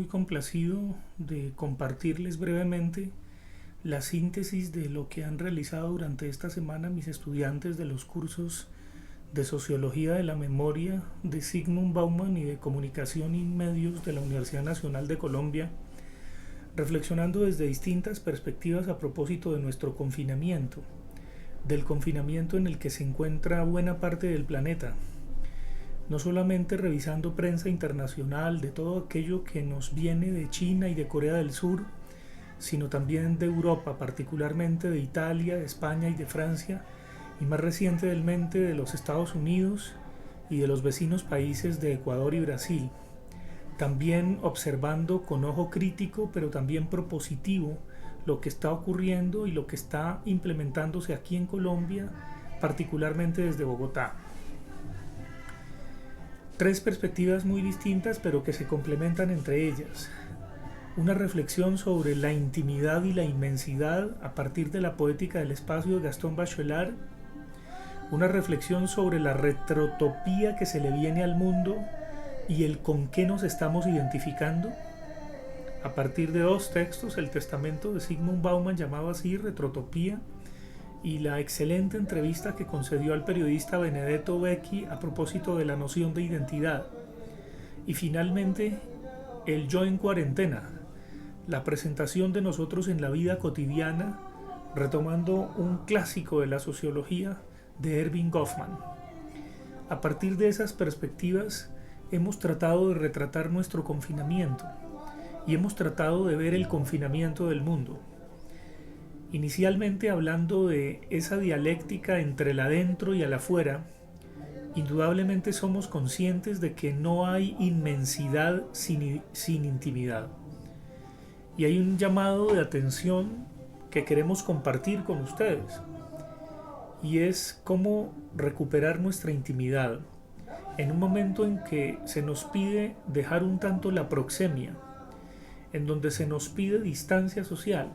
muy complacido de compartirles brevemente la síntesis de lo que han realizado durante esta semana mis estudiantes de los cursos de Sociología de la Memoria de Zygmunt Bauman y de Comunicación y Medios de la Universidad Nacional de Colombia, reflexionando desde distintas perspectivas a propósito de nuestro confinamiento, del confinamiento en el que se encuentra buena parte del planeta. No solamente revisando prensa internacional de todo aquello que nos viene de China y de Corea del Sur, sino también de Europa, particularmente de Italia, de España y de Francia, y más recientemente de los Estados Unidos y de los vecinos países de Ecuador y Brasil. También observando con ojo crítico, pero también propositivo, lo que está ocurriendo y lo que está implementándose aquí en Colombia, particularmente desde Bogotá. Tres perspectivas muy distintas, pero que se complementan entre ellas. Una reflexión sobre la intimidad y la inmensidad a partir de la poética del espacio de Gastón Bachelard. Una reflexión sobre la retrotopía que se le viene al mundo y el con qué nos estamos identificando. A partir de dos textos, el testamento de Zygmunt Bauman llamado así Retrotopía, y la excelente entrevista que concedió al periodista Benedetto Vecchi a propósito de la noción de identidad. Y finalmente, el yo en cuarentena, la presentación de nosotros en la vida cotidiana, retomando un clásico de la sociología de Erving Goffman. A partir de esas perspectivas, hemos tratado de retratar nuestro confinamiento y hemos tratado de ver el confinamiento del mundo. Inicialmente hablando de esa dialéctica entre el adentro y el afuera, indudablemente somos conscientes de que no hay inmensidad sin intimidad. Y hay un llamado de atención que queremos compartir con ustedes, y es cómo recuperar nuestra intimidad en un momento en que se nos pide dejar un tanto la proxemia, en donde se nos pide distancia social.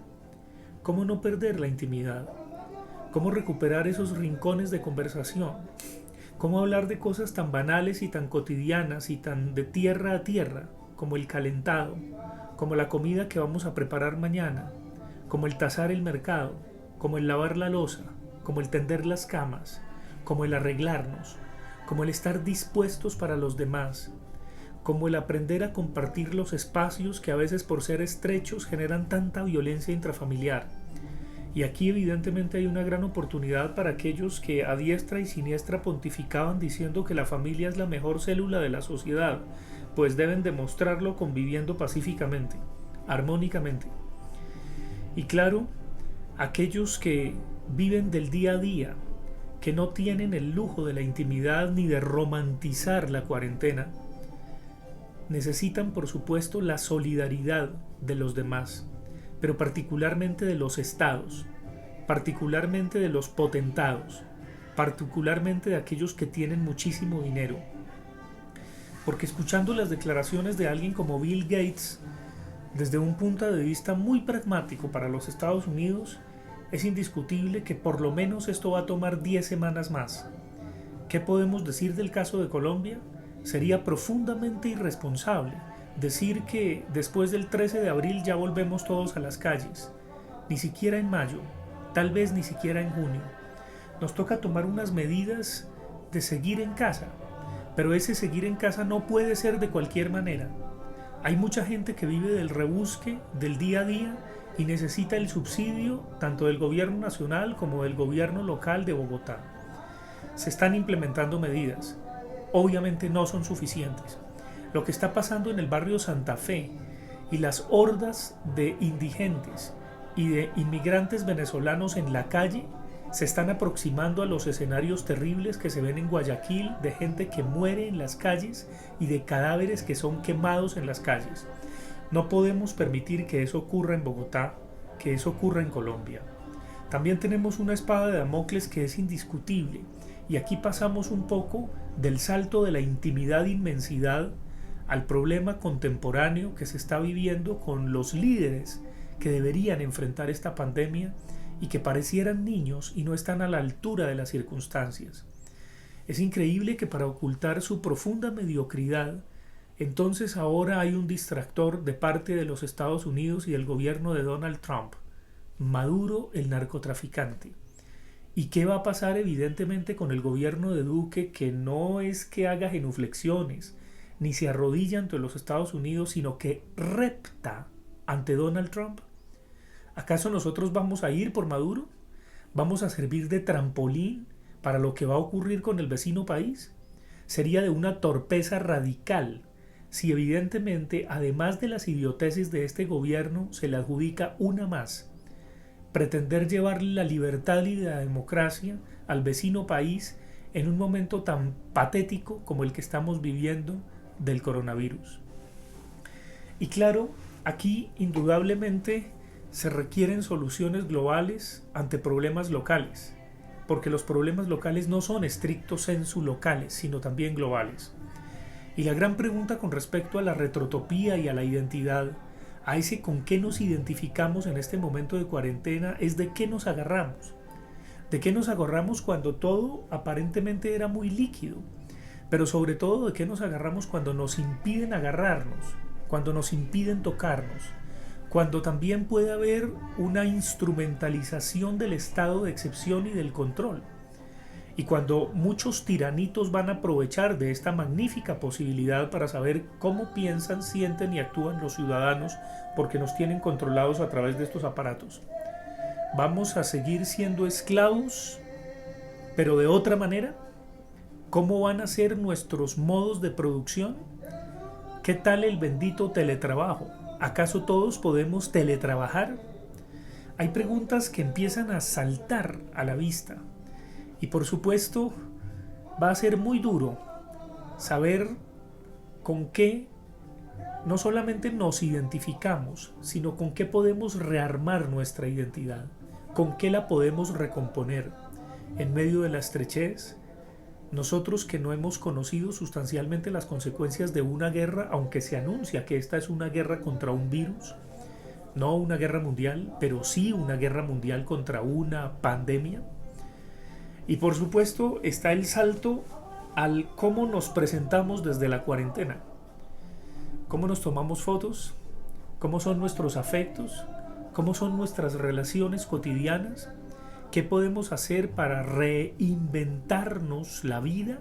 ¿Cómo no perder la intimidad? ¿Cómo recuperar esos rincones de conversación? ¿Cómo hablar de cosas tan banales y tan cotidianas y tan de tierra a tierra, como el calentado, como la comida que vamos a preparar mañana, como el tasar el mercado, como el lavar la loza, como el tender las camas, como el arreglarnos, como el estar dispuestos para los demás, como el aprender a compartir los espacios que a veces por ser estrechos generan tanta violencia intrafamiliar? Y aquí evidentemente hay una gran oportunidad para aquellos que a diestra y siniestra pontificaban diciendo que la familia es la mejor célula de la sociedad, pues deben demostrarlo conviviendo pacíficamente, armónicamente. Y claro, aquellos que viven del día a día, que no tienen el lujo de la intimidad ni de romantizar la cuarentena, necesitan por supuesto la solidaridad de los demás, pero particularmente de los estados, particularmente de los potentados, particularmente de aquellos que tienen muchísimo dinero. Porque escuchando las declaraciones de alguien como Bill Gates, desde un punto de vista muy pragmático para los Estados Unidos, es indiscutible que por lo menos esto va a tomar 10 semanas más. ¿Qué podemos decir del caso de Colombia? Sería profundamente irresponsable decir que después del 13 de abril ya volvemos todos a las calles. Ni siquiera en mayo, tal vez ni siquiera en junio. Nos toca tomar unas medidas de seguir en casa, pero ese seguir en casa no puede ser de cualquier manera. Hay mucha gente que vive del rebusque, del día a día, y necesita el subsidio tanto del gobierno nacional como del gobierno local de Bogotá. Se están implementando medidas. Obviamente no son suficientes. Lo que está pasando en el barrio Santa Fe y las hordas de indigentes y de inmigrantes venezolanos en la calle se están aproximando a los escenarios terribles que se ven en Guayaquil, de gente que muere en las calles y de cadáveres que son quemados en las calles. No podemos permitir que eso ocurra en Bogotá, que eso ocurra en Colombia. También tenemos una espada de Damocles que es indiscutible, y aquí pasamos un poco del salto de la intimidad-inmensidad al problema contemporáneo que se está viviendo con los líderes que deberían enfrentar esta pandemia y que parecieran niños y no están a la altura de las circunstancias. Es increíble que para ocultar su profunda mediocridad Entonces ahora hay un distractor de parte de los Estados Unidos y del gobierno de Donald Trump, Maduro el narcotraficante. ¿Y qué va a pasar evidentemente con el gobierno de Duque, que no es que haga genuflexiones ni se arrodilla ante los Estados Unidos, sino que repta ante Donald Trump? ¿Acaso nosotros vamos a ir por Maduro? ¿Vamos a servir de trampolín para lo que va a ocurrir con el vecino país? Sería de una torpeza radical si evidentemente, además de las idioteces de este gobierno, se le adjudica una más: pretender llevarle la libertad y la democracia al vecino país en un momento tan patético como el que estamos viviendo del coronavirus. Y claro, aquí indudablemente se requieren soluciones globales ante problemas locales, porque los problemas locales no son estricto sensu locales, sino también globales. Y la gran pregunta con respecto a la retrotopía y a la identidad, a ese con qué nos identificamos en este momento de cuarentena, es de qué nos agarramos. De qué nos agarramos cuando todo aparentemente era muy líquido, pero sobre todo de qué nos agarramos cuando nos impiden agarrarnos, cuando nos impiden tocarnos, cuando también puede haber una instrumentalización del estado de excepción y del control. Y cuando muchos tiranitos van a aprovechar de esta magnífica posibilidad para saber cómo piensan, sienten y actúan los ciudadanos, porque nos tienen controlados a través de estos aparatos. ¿Vamos a seguir siendo esclavos, pero de otra manera? ¿Cómo van a ser nuestros modos de producción? ¿Qué tal el bendito teletrabajo? ¿Acaso todos podemos teletrabajar? Hay preguntas que empiezan a saltar a la vista. Y por supuesto, va a ser muy duro saber con qué no solamente nos identificamos, sino con qué podemos rearmar nuestra identidad, con qué la podemos recomponer en medio de la estrechez. Nosotros que no hemos conocido sustancialmente las consecuencias de una guerra, aunque se anuncia que esta es una guerra contra un virus, no una guerra mundial, pero sí una guerra mundial contra una pandemia. Y por supuesto está el salto al cómo nos presentamos desde la cuarentena. Cómo nos tomamos fotos, cómo son nuestros afectos, cómo son nuestras relaciones cotidianas, qué podemos hacer para reinventarnos la vida,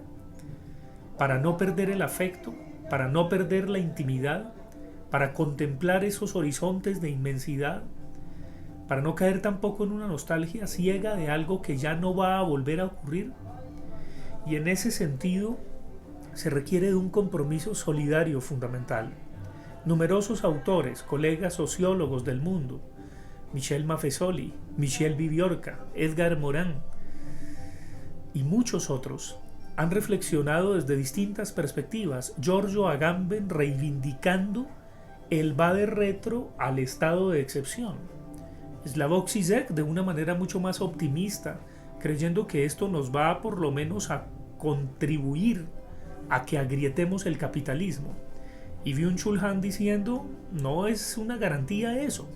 para no perder el afecto, para no perder la intimidad, para contemplar esos horizontes de inmensidad, para no caer tampoco en una nostalgia ciega de algo que ya no va a volver a ocurrir. Y en ese sentido se requiere de un compromiso solidario fundamental. Numerosos autores, colegas sociólogos del mundo, Michel Maffesoli, Michel Viviorca, Edgar Morin y muchos otros, han reflexionado desde distintas perspectivas. Giorgio Agamben reivindicando el va de retro al estado de excepción. Slavoj Žižek de una manera mucho más optimista, creyendo que esto nos va por lo menos a contribuir a que agrietemos el capitalismo. Y Byung-Chul Han diciendo, no es una garantía eso,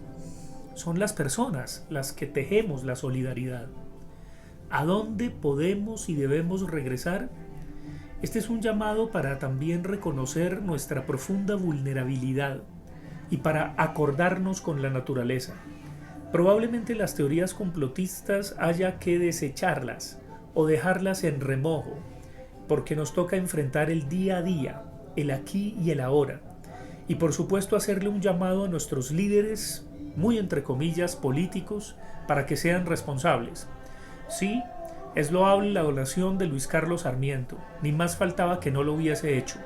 son las personas las que tejemos la solidaridad. ¿A dónde podemos y debemos regresar? Este es un llamado para también reconocer nuestra profunda vulnerabilidad y para acordarnos con la naturaleza. Probablemente las teorías complotistas haya que desecharlas o dejarlas en remojo, porque nos toca enfrentar el día a día, el aquí y el ahora, y por supuesto hacerle un llamado a nuestros líderes, muy entre comillas, políticos, para que sean responsables. Sí, es loable la donación de Luis Carlos Sarmiento, ni más faltaba que no lo hubiese hecho.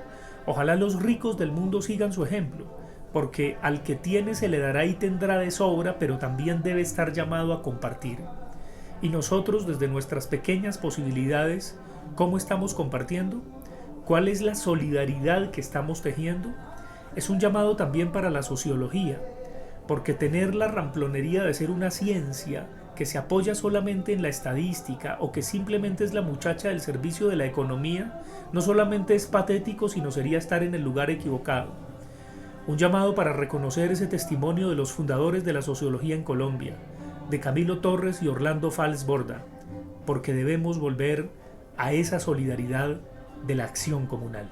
Ojalá los ricos del mundo sigan su ejemplo, porque al que tiene se le dará y tendrá de sobra, pero también debe estar llamado a compartir. Y nosotros, desde nuestras pequeñas posibilidades, ¿cómo estamos compartiendo? ¿Cuál es la solidaridad que estamos tejiendo? Es un llamado también para la sociología, porque tener la ramplonería de ser una ciencia que se apoya solamente en la estadística o que simplemente es la muchacha del servicio de la economía, no solamente es patético, sino sería estar en el lugar equivocado. Un llamado para reconocer ese testimonio de los fundadores de la sociología en Colombia, de Camilo Torres y Orlando Fals Borda, porque debemos volver a esa solidaridad de la acción comunal.